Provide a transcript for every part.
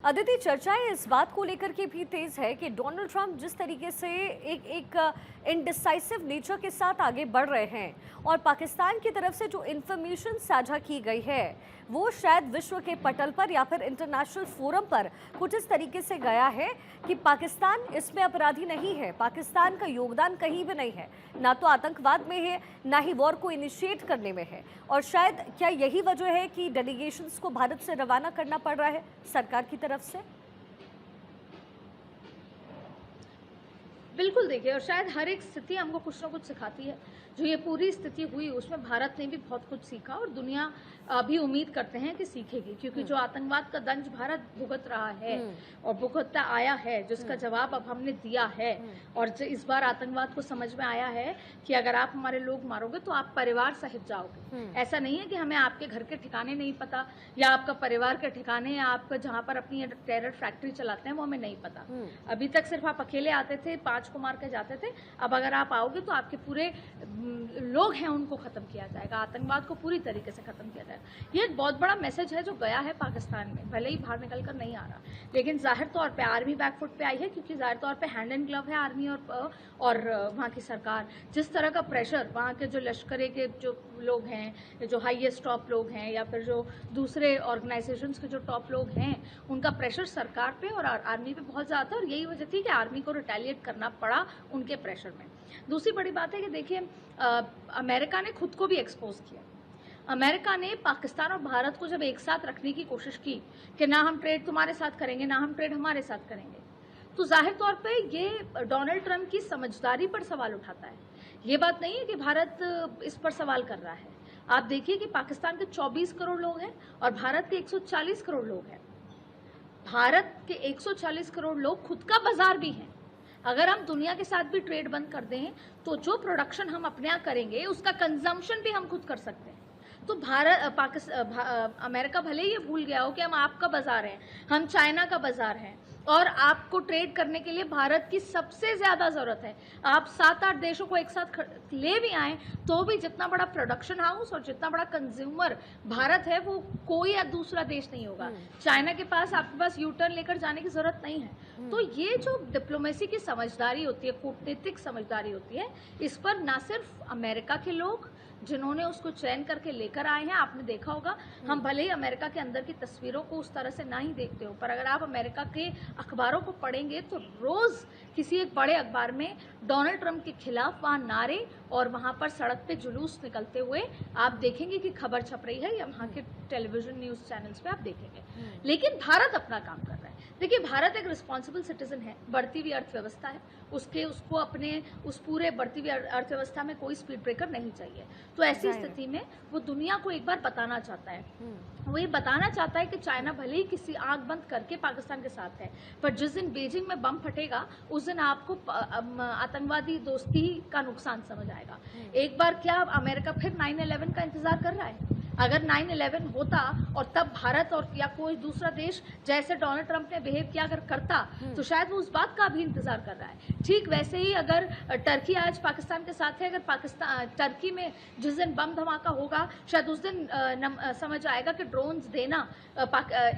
अदिति, चर्चाएं इस बात को लेकर के भी तेज है कि डोनाल्ड ट्रंप जिस तरीके से एक इनडिसाइसिव नेचर के साथ आगे बढ़ रहे हैं और पाकिस्तान की तरफ से जो इंफॉर्मेशन साझा की गई है वो शायद विश्व के पटल पर या फिर इंटरनेशनल फोरम पर कुछ इस तरीके से गया है कि पाकिस्तान इसमें अपराधी नहीं है, पाकिस्तान का योगदान कहीं भी नहीं है, ना तो आतंकवाद में है ना ही वॉर को इनिशिएट करने में है। और शायद क्या यही वजह है कि डेलीगेशंस को भारत से रवाना करना पड़ रहा है सरकार की तरफ से? बिल्कुल देखिए, और शायद हर एक स्थिति हमको कुछ ना कुछ सिखाती है। जो ये पूरी स्थिति हुई उसमें भारत ने भी बहुत कुछ सीखा और दुनिया भी उम्मीद करते हैं कि सीखेगी, क्योंकि जो आतंकवाद का दंश भारत भुगत रहा है और भुगतता आया है, जिसका जवाब अब हमने दिया है। और इस बार आतंकवाद को समझ में आया है कि अगर आप हमारे लोग मारोगे तो आप परिवार सहित जाओगे। ऐसा नहीं है कि हमें आपके घर के ठिकाने नहीं पता या आपका परिवार के ठिकाने या आपका जहाँ पर अपनी टेरर फैक्ट्री चलाते हैं वो हमें नहीं पता। अभी तक सिर्फ आप अकेले आते थे, 5 को मार के जाते थे। अब अगर आप आओगे तो आपके पूरे लोग हैं उनको खत्म किया जाएगा, आतंकवाद को पूरी तरीके से खत्म किया जाएगा। ये एक बहुत बड़ा मैसेज है जो गया है पाकिस्तान में, भले ही बाहर निकल कर नहीं आ रहा, लेकिन जाहिर तौर पे आर्मी बैकफुट पे आई है, क्योंकि जाहिर तौर पे हैंड एंड ग्लव है आर्मी और वहाँ की सरकार। जिस तरह का प्रेशर वहाँ के जो लश्करे के जो लोग हैं, जो हाईएस्ट टॉप लोग हैं या फिर जो दूसरे ऑर्गेनाइजेशंस के जो टॉप लोग हैं, उनका प्रेशर सरकार पे और आर्मी पे बहुत ज़्यादा था और यही वजह थी कि आर्मी को रिटेलिएट करना पड़ा उनके प्रेशर में। दूसरी बड़ी बात है कि देखिए, अमेरिका ने खुद को भी एक्सपोज किया। अमेरिका ने पाकिस्तान और भारत को जब एक साथ रखने की कोशिश की कि ना हम ट्रेड तुम्हारे साथ करेंगे ना हम ट्रेड हमारे साथ करेंगे, तो जाहिर तौर पे ये डोनाल्ड ट्रंप की समझदारी पर सवाल उठाता है। ये बात नहीं है कि भारत इस पर सवाल कर रहा है। आप देखिए कि पाकिस्तान के 24 करोड़ लोग हैं और भारत के 140 करोड़ लोग हैं। भारत के 140 करोड़ लोग खुद का बाजार भी हैं। अगर हम दुनिया के साथ भी ट्रेड बंद कर दें तो जो प्रोडक्शन हम अपने यहाँ करेंगे उसका कंजम्पशन भी हम खुद कर सकते हैं। तो अमेरिका भले ही ये भूल गया हो कि हम आपका बाजार हैं, हम चाइना का बाजार हैं और आपको ट्रेड करने के लिए भारत की सबसे ज़्यादा ज़रूरत है। आप 7-8 देशों को एक साथ ले भी आएँ तो भी जितना बड़ा प्रोडक्शन हाउस और जितना बड़ा कंज्यूमर भारत है वो कोई या दूसरा देश नहीं होगा। चाइना के पास आपके पास यू टर्न लेकर जाने की ज़रूरत नहीं है। तो ये जो डिप्लोमेसी की समझदारी होती है, कूटनीतिक समझदारी होती है, इस पर ना सिर्फ अमेरिका के लोग जिन्होंने उसको चयन करके लेकर आए हैं, आपने देखा होगा, हम भले ही अमेरिका के अंदर की तस्वीरों को उस तरह से ना ही देखते हो, पर अगर आप अमेरिका के अखबारों को पढ़ेंगे तो रोज़ किसी एक बड़े अखबार में डोनाल्ड ट्रंप के खिलाफ वहाँ नारे और वहाँ पर सड़क पे जुलूस निकलते हुए आप देखेंगे कि खबर छप रही है या वहाँ के टेलीविजन न्यूज़ चैनल्स पे आप देखेंगे। लेकिन भारत अपना काम कर रहा है। देखिए, भारत एक रिस्पॉन्सिबल सिटीजन है, बढ़ती हुई अर्थव्यवस्था है, उसको अपने उस पूरे बढ़ती हुई अर्थव्यवस्था में कोई स्पीड ब्रेकर नहीं चाहिए। तो ऐसी स्थिति में वो दुनिया को एक बार बताना चाहता है, वो ये बताना चाहता है कि चाइना भले ही किसी आंख बंद करके पाकिस्तान के साथ है, पर जिस दिन बीजिंग में बम फटेगा उस दिन आपको आतंकवादी दोस्ती का नुकसान समझ आएगा। एक बार क्या अमेरिका फिर 9/11 का इंतजार कर रहा है? अगर 9/11 होता और तब भारत और या कोई दूसरा देश जैसे डोनाल्ड ट्रंप ने बिहेव किया अगर करता तो शायद वो उस बात का भी इंतजार कर रहा है। ठीक वैसे ही अगर टर्की आज पाकिस्तान के साथ है, अगर टर्की में जिस दिन बम धमाका होगा शायद उस दिन समझ आएगा कि ड्रोन्स देना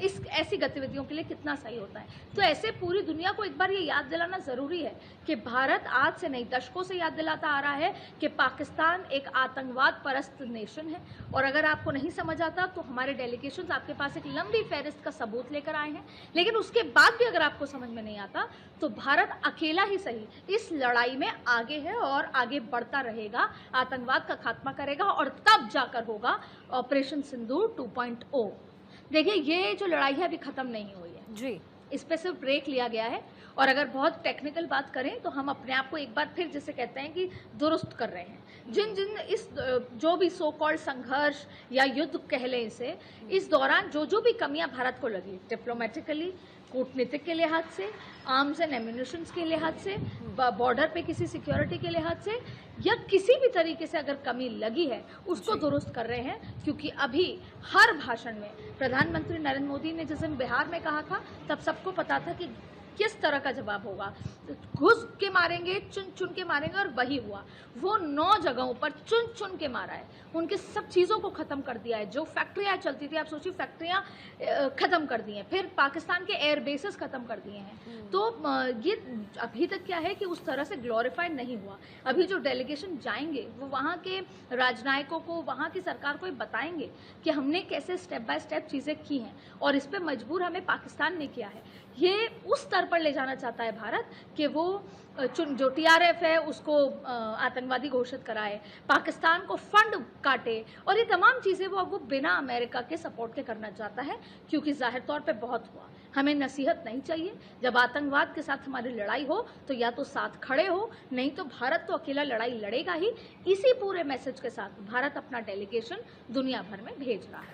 इस ऐसी गतिविधियों के लिए कितना सही होता है। तो ऐसे पूरी दुनिया को एक बार ये याद दिलाना ज़रूरी है कि भारत आज से नहीं, दशकों से याद दिलाता आ रहा है कि पाकिस्तान एक आतंकवाद परस्त नेशन है। और अगर आपको नहीं समझ आता तो हमारे डेलीगेशंस आपके पास एक लंबी फहरिस्त का सबूत लेकर आए हैं, लेकिन उसके बाद भी अगर आपको समझ में नहीं आता तो भारत अकेला ही सही इस लड़ाई में आगे है और आगे बढ़ता रहेगा, आतंकवाद का खात्मा करेगा और तब जाकर होगा ऑपरेशन सिंदूर 2.0। देखिए, ये जो लड़ाई है अभी खत्म नहीं हुई है जी, इस पे सिर्फ ब्रेक लिया गया है। और अगर बहुत टेक्निकल बात करें तो हम अपने आप को एक बार फिर जिसे कहते हैं कि दुरुस्त कर रहे हैं। जिन जिन इस जो भी सो कॉल्ड संघर्ष या युद्ध कह लें इसे, इस दौरान जो भी कमियां भारत को लगी, डिप्लोमेटिकली, कूटनीतिक के लिहाज से, आर्म्स एंड एम्यूनिशंस के लिहाज से, बॉर्डर पे किसी सिक्योरिटी के लिहाज से या किसी भी तरीके से अगर कमी लगी है उसको दुरुस्त कर रहे हैं। क्योंकि अभी हर भाषण में प्रधानमंत्री नरेंद्र मोदी ने जिस दिन बिहार में कहा था तब सबको पता था कि किस तरह का जवाब होगा। घुस के मारेंगे, चुन चुन के मारेंगे, और वही हुआ। वो 9 जगहों पर चुन चुन के मारा है, उनकी सब चीज़ों को ख़त्म कर दिया है। जो फैक्ट्रियाँ चलती थी, आप सोचिए, फैक्ट्रियाँ ख़त्म कर दी हैं, फिर पाकिस्तान के एयर बेसेस ख़त्म कर दिए हैं। तो ये अभी तक क्या है कि उस तरह से ग्लोरीफाइड नहीं हुआ। अभी जो डेलीगेशन जाएंगे वो वहाँ के राजनयिकों को, वहाँ की सरकार को ये बताएंगे कि हमने कैसे स्टेप बाय स्टेप चीज़ें की हैं, और इस पे मजबूर हमें पाकिस्तान ने किया है। ये उस स्तर पर ले जाना चाहता है भारत कि वो जो TRF है उसको आतंकवादी घोषित कराए, पाकिस्तान को फंड काटे, और ये तमाम चीज़ें वो बिना अमेरिका के सपोर्ट के करना चाहता है, क्योंकि जाहिर तौर पे बहुत हुआ। हमें नसीहत नहीं चाहिए। जब आतंकवाद के साथ हमारी लड़ाई हो तो या तो साथ खड़े हो, नहीं तो भारत तो अकेला लड़ाई लड़ेगा ही। इसी पूरे मैसेज के साथ भारत अपना डेलीगेशन दुनिया भर में भेज रहा है।